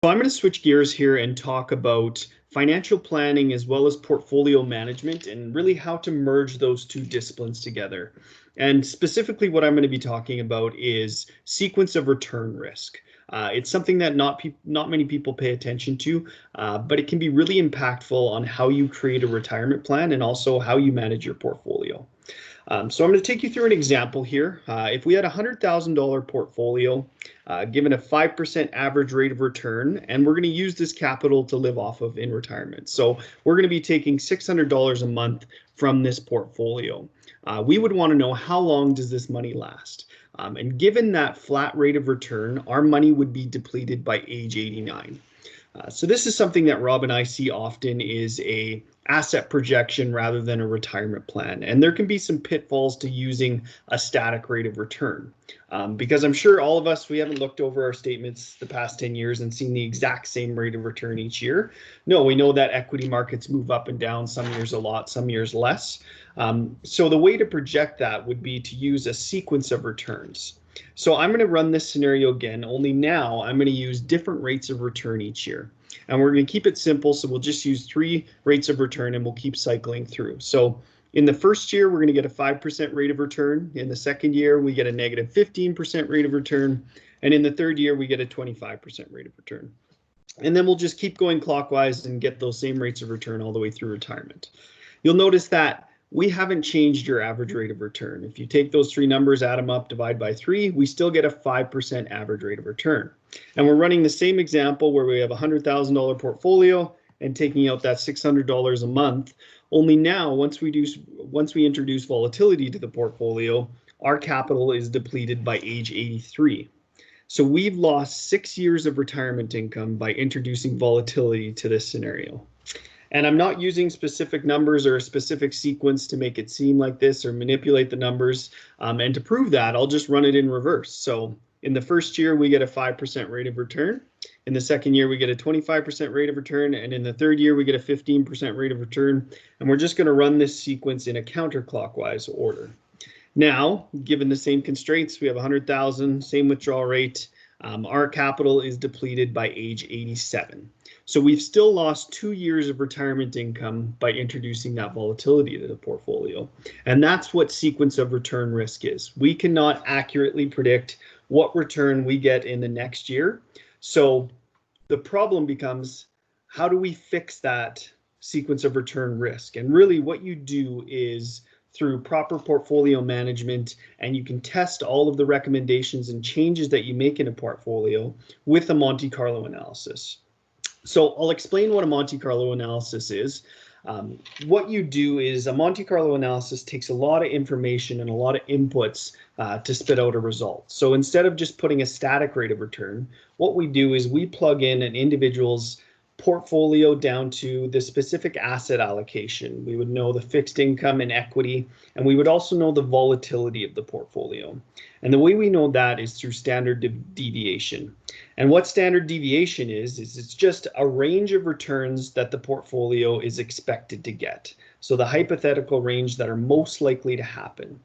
So I'm going to switch gears here and talk about financial planning as well as portfolio management and really how to merge those two disciplines together. And specifically what I'm going to be talking about is sequence of return risk. It's something that not many people pay attention to, but it can be really impactful on how you create a retirement plan and also how you manage your portfolio. So I'm going to take you through an example here. If we had a $100,000 portfolio, given a 5% average rate of return, and we're going to use this capital to live off of in retirement. So we're going to be taking $600 a month from this portfolio. We would want to know, how long does this money last? And given that flat rate of return, our money would be depleted by age 89. So this is something that Rob and I see often, is a asset projection rather than a retirement plan. And there can be some pitfalls to using a static rate of return, because I'm sure all of us, we haven't looked over our statements the past 10 years and seen the exact same rate of return each year. No, we know that equity markets move up and down, some years a lot, some years less. So the way to project that would be to use a sequence of returns. So I'm going to run this scenario again, only now I'm going to use different rates of return each year. And we're going to keep it simple, so we'll just use 3 rates of return and we'll keep cycling through. So in the first year, we're going to get a 5% rate of return. In the second year, we get a negative 15% rate of return. And in the third year, we get a 25% rate of return. And then we'll just keep going clockwise and get those same rates of return all the way through retirement. You'll notice that we haven't changed your average rate of return. If you take those 3 numbers, add them up, divide by 3, we still get a 5% average rate of return. And we're running the same example where we have a $100,000 portfolio and taking out that $600 a month. Only now, once we introduce volatility to the portfolio, our capital is depleted by age 83. So we've lost 6 years of retirement income by introducing volatility to this scenario. And I'm not using specific numbers or a specific sequence to make it seem like this or manipulate the numbers. And to prove that, I'll just run it in reverse. So in the first year, we get a 5% rate of return. In the second year, we get a 25% rate of return. And in the third year, we get a 15% rate of return. And we're just going to run this sequence in a counterclockwise order. Now, given the same constraints, we have 100,000, same withdrawal rate. Our capital is depleted by age 87. So we've still lost 2 years of retirement income by introducing that volatility to the portfolio. And that's what sequence of return risk is. We cannot accurately predict what return we get in the next year. So the problem becomes, how do we fix that sequence of return risk? And really what you do is through proper portfolio management, and you can test all of the recommendations and changes that you make in a portfolio with a Monte Carlo analysis. So I'll explain what a Monte Carlo analysis is. What you do is a Monte Carlo analysis takes a lot of information and a lot of inputs to spit out a result. So instead of just putting a static rate of return, what we do is we plug in an individual's portfolio down to the specific asset allocation. We would know the fixed income and equity, and we would also know the volatility of the portfolio. And the way we know that is through standard deviation. And what standard deviation is it's just a range of returns that the portfolio is expected to get. So the hypothetical range that are most likely to happen.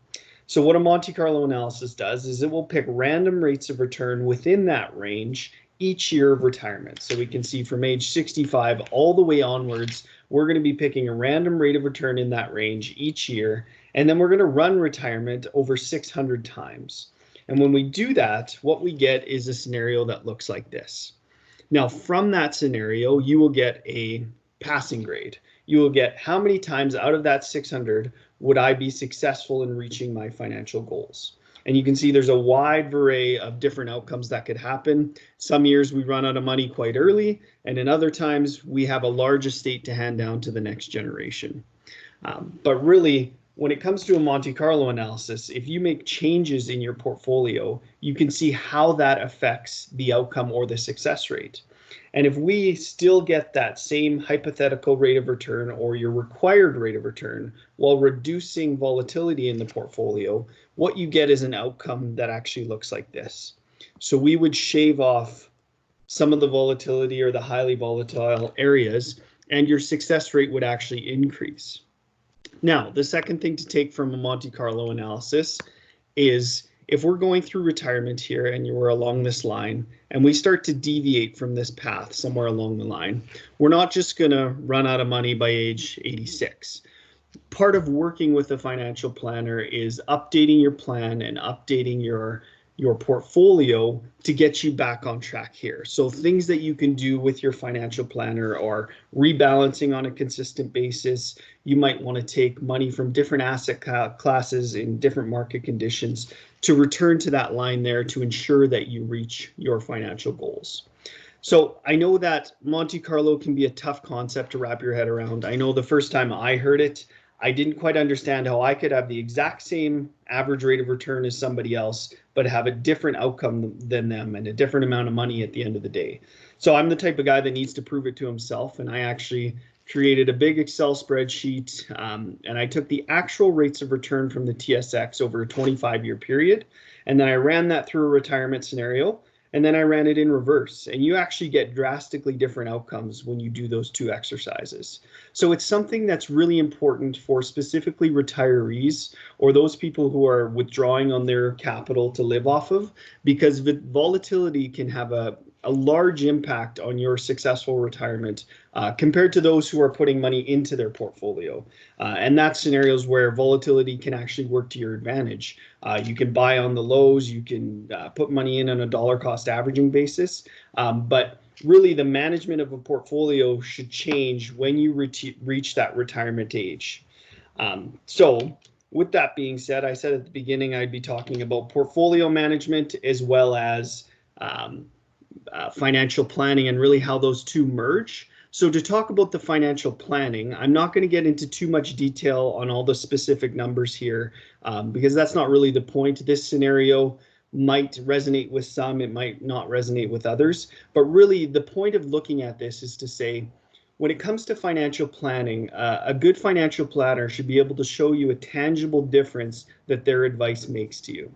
So what a Monte Carlo analysis does is it will pick random rates of return within that range each year of retirement. So we can see from age 65 all the way onwards, we're going to be picking a random rate of return in that range each year. And then we're going to run retirement over 600 times. And when we do that, what we get is a scenario that looks like this. Now, from that scenario, you will get a passing grade. You will get how many times out of that 600 would I be successful in reaching my financial goals. And you can see there's a wide array of different outcomes that could happen. Some years we run out of money quite early, and in other times we have a large estate to hand down to the next generation. But really, when it comes to a Monte Carlo analysis, if you make changes in your portfolio, you can see how that affects the outcome or the success rate. And if we still get that same hypothetical rate of return or your required rate of return while reducing volatility in the portfolio, what you get is an outcome that actually looks like this. So we would shave off some of the volatility or the highly volatile areas, and your success rate would actually increase. Now, the second thing to take from a Monte Carlo analysis is if we're going through retirement here and you're along this line and we start to deviate from this path somewhere along the line, we're not just going to run out of money by age 86. Part of working with a financial planner is updating your plan and updating your portfolio to get you back on track here. So things that you can do with your financial planner are rebalancing on a consistent basis. You might want to take money from different asset classes in different market conditions to return to that line there to ensure that you reach your financial goals. So I know that Monte Carlo can be a tough concept to wrap your head around. I know the first time I heard it, I didn't quite understand how I could have the exact same average rate of return as somebody else, but have a different outcome than them and a different amount of money at the end of the day. So I'm the type of guy that needs to prove it to himself. And I actually created a big Excel spreadsheet, and I took the actual rates of return from the TSX over a 25-year period. And then I ran that through a retirement scenario. And then I ran it in reverse, and you actually get drastically different outcomes when you do those two exercises. So it's something that's really important for specifically retirees or those people who are withdrawing on their capital to live off of, because volatility can have a large impact on your successful retirement compared to those who are putting money into their portfolio. And that's scenarios where volatility can actually work to your advantage. You can buy on the lows, you can put money in on a dollar cost averaging basis, but really the management of a portfolio should change when you reach that retirement age. So with that being said, I said at the beginning I'd be talking about portfolio management as well as financial planning and really how those two merge. So to talk about the financial planning, I'm not going to get into too much detail on all the specific numbers here because that's not really the point. This scenario might resonate with some, it might not resonate with others. But really the point of looking at this is to say, when it comes to financial planning, a good financial planner should be able to show you a tangible difference that their advice makes to you.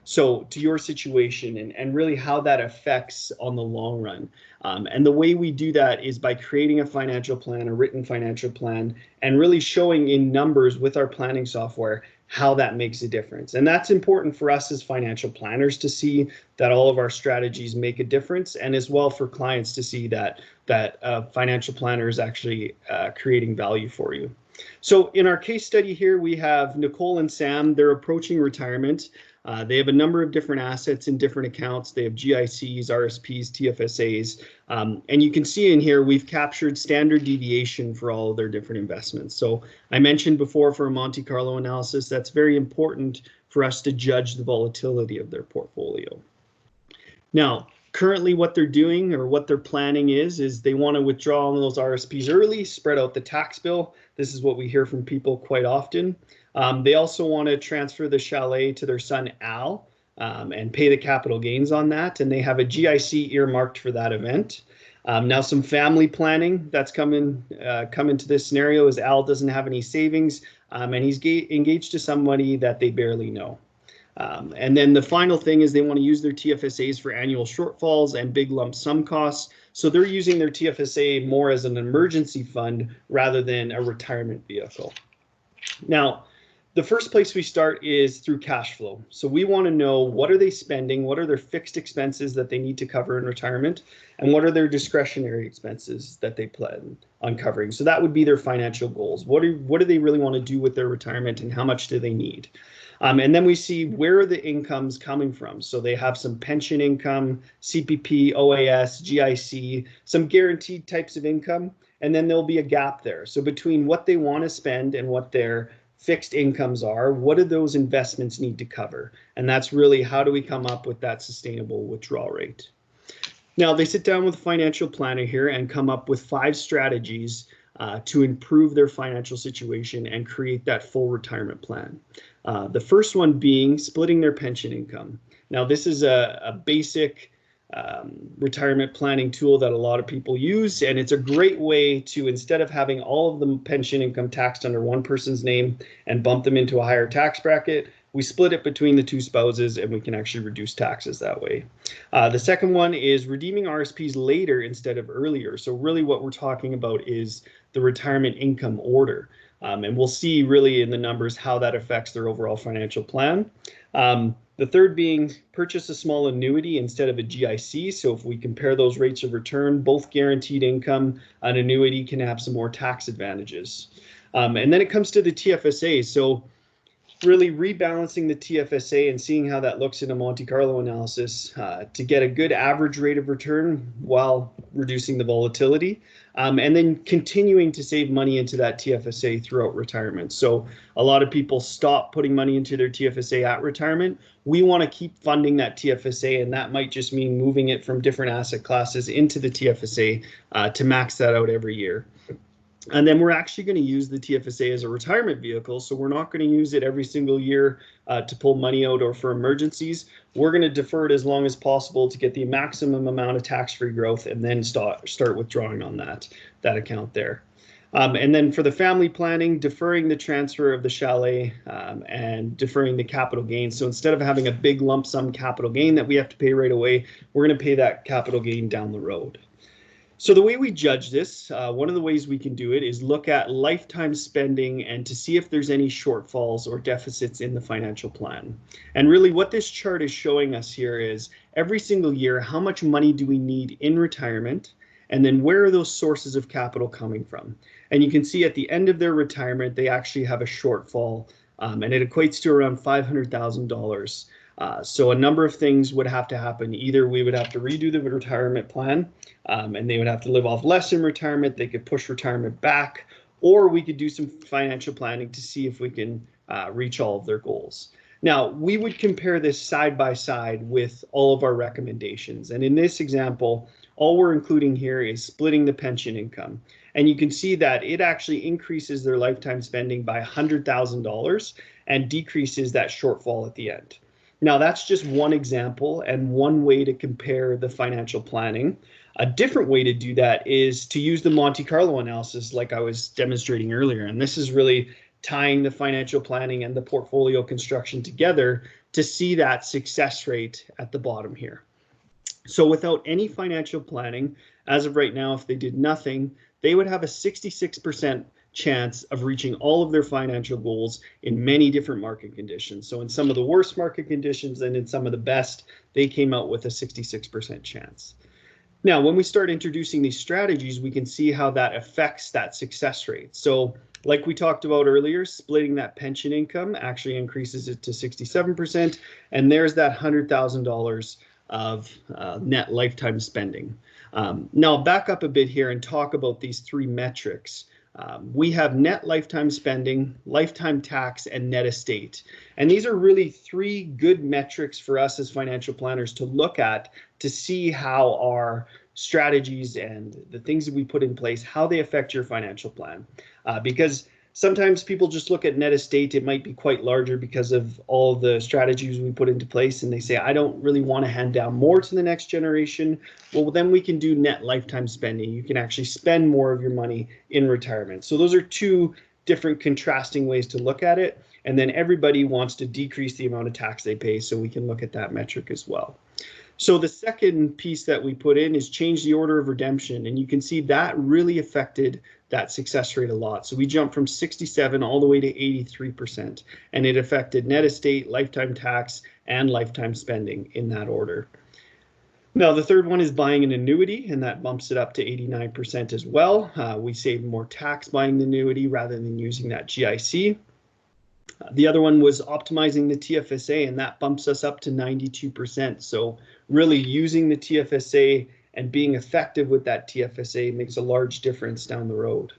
So to your situation and really how that affects on the long run. And the way we do that is by creating a financial plan, a written financial plan, and really showing in numbers with our planning software how that makes a difference. And that's important for us as financial planners to see that all of our strategies make a difference, and as well for clients to see that financial planner is actually creating value for you. So in our case study here, we have Nicole and Sam. They're approaching retirement. They have a number of different assets in different accounts. They have GICs, RSPs, TFSAs, and you can see in here we've captured standard deviation for all of their different investments. So I mentioned before for a Monte Carlo analysis, that's very important for us to judge the volatility of their portfolio. Now, currently what they're doing or what they're planning is they want to withdraw all those RSPs early, spread out the tax bill. This is what we hear from people quite often. They also want to transfer the chalet to their son, Al, and pay the capital gains on that. And they have a GIC earmarked for that event. Now, some family planning that's come into this scenario is Al doesn't have any savings, and he's engaged to somebody that they barely know. And then the final thing is they want to use their TFSAs for annual shortfalls and big lump sum costs. So they're using their TFSA more as an emergency fund rather than a retirement vehicle. Now, the first place we start is through cash flow. So we want to know, what are they spending? What are their fixed expenses that they need to cover in retirement? And what are their discretionary expenses that they plan on covering? So that would be their financial goals. What do they really want to do with their retirement, and how much do they need? And then we see, where are the incomes coming from? So they have some pension income, CPP, OAS, GIC, some guaranteed types of income, and then there'll be a gap there. So between what they want to spend and what their fixed incomes are, what do those investments need to cover? And that's really, how do we come up with that sustainable withdrawal rate? Now, they sit down with a financial planner here and come up with 5 strategies to improve their financial situation and create that full retirement plan. The first one being splitting their pension income. Now, this is a basic retirement planning tool that a lot of people use, and it's a great way to, instead of having all of the pension income taxed under one person's name and bump them into a higher tax bracket, we split it between the 2 spouses, and we can actually reduce taxes that way. The second one is redeeming RSPs later instead of earlier. So really what we're talking about is the retirement income order. And we'll see really in the numbers how that affects their overall financial plan. The third being purchase a small annuity instead of a GIC. So if we compare those rates of return, both guaranteed income, an annuity can have some more tax advantages. And then it comes to the TFSA. So really rebalancing the TFSA and seeing how that looks in a Monte Carlo analysis to get a good average rate of return while reducing the volatility, and then continuing to save money into that TFSA throughout retirement. So a lot of people stop putting money into their TFSA at retirement. We want to keep funding that TFSA, and that might just mean moving it from different asset classes into the TFSA to max that out every year. And then we're actually going to use the TFSA as a retirement vehicle. So we're not going to use it every single year to pull money out or for emergencies. We're going to defer it as long as possible to get the maximum amount of tax-free growth and then start withdrawing on that account there. And then for the family planning, deferring the transfer of the chalet and deferring the capital gain. So instead of having a big lump sum capital gain that we have to pay right away, we're going to pay that capital gain down the road. So the way we judge this, one of the ways we can do it is look at lifetime spending and to see if there's any shortfalls or deficits in the financial plan. And really what this chart is showing us here is every single year, how much money do we need in retirement? And then where are those sources of capital coming from? And you can see at the end of their retirement, they actually have a shortfall, and it equates to around $500,000. So a number of things would have to happen. Either we would have to redo the retirement plan, and they would have to live off less in retirement. They could push retirement back, or we could do some financial planning to see if we can reach all of their goals. Now, we would compare this side by side with all of our recommendations. And in this example, all we're including here is splitting the pension income. And you can see that it actually increases their lifetime spending by $100,000 and decreases that shortfall at the end. Now, that's just one example and one way to compare the financial planning. A different way to do that is to use the Monte Carlo analysis like I was demonstrating earlier. And this is really tying the financial planning and the portfolio construction together to see that success rate at the bottom here. So without any financial planning, as of right now, if they did nothing, they would have a 66% chance of reaching all of their financial goals in many different market conditions. So in some of the worst market conditions and in some of the best, they came out with a 66% chance. Now, when we start introducing these strategies, we can see how that affects that success rate. So like we talked about earlier, splitting that pension income actually increases it to 67%. And there's that $100,000 of net lifetime spending. Now, back up a bit here and talk about these three metrics. We have net lifetime spending, lifetime tax, and net estate. And these are really three good metrics for us as financial planners to look at to see how our strategies and the things that we put in place, how they affect your financial plan. Because sometimes people just look at net estate, it might be quite larger because of all the strategies we put into place, and they say, I don't really want to hand down more to the next generation. Well, then we can do net lifetime spending. You can actually spend more of your money in retirement. So those are two different contrasting ways to look at it. And then everybody wants to decrease the amount of tax they pay, so we can look at that metric as well. So the second piece that we put in is change the order of redemption. And you can see that really affected that success rate a lot. So we jumped from 67 all the way to 83%. And it affected net estate, lifetime tax, and lifetime spending in that order. Now, the third one is buying an annuity, and that bumps it up to 89% as well. We save more tax buying the annuity rather than using that GIC. The other one was optimizing the TFSA, and that bumps us up to 92%. So really using the TFSA and being effective with that TFSA makes a large difference down the road.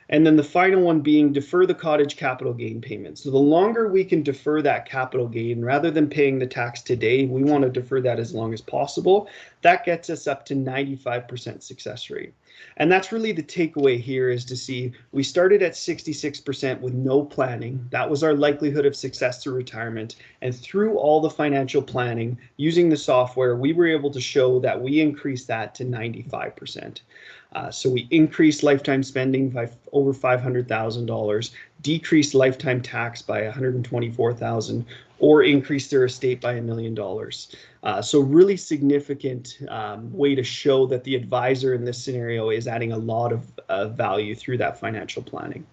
And then the final one being defer the cottage capital gain payment. So the longer we can defer that capital gain, rather than paying the tax today, we want to defer that as long as possible. That gets us up to 95% success rate. And that's really the takeaway here, is to see we started at 66% with no planning. That was our likelihood of success through retirement. And through all the financial planning, using the software, we were able to show that we increased that to 95%. So we increased lifetime spending by over $500,000, decreased lifetime tax by $124,000, or increased their estate by $1 million. So really significant way to show that the advisor in this scenario is adding a lot of value through that financial planning.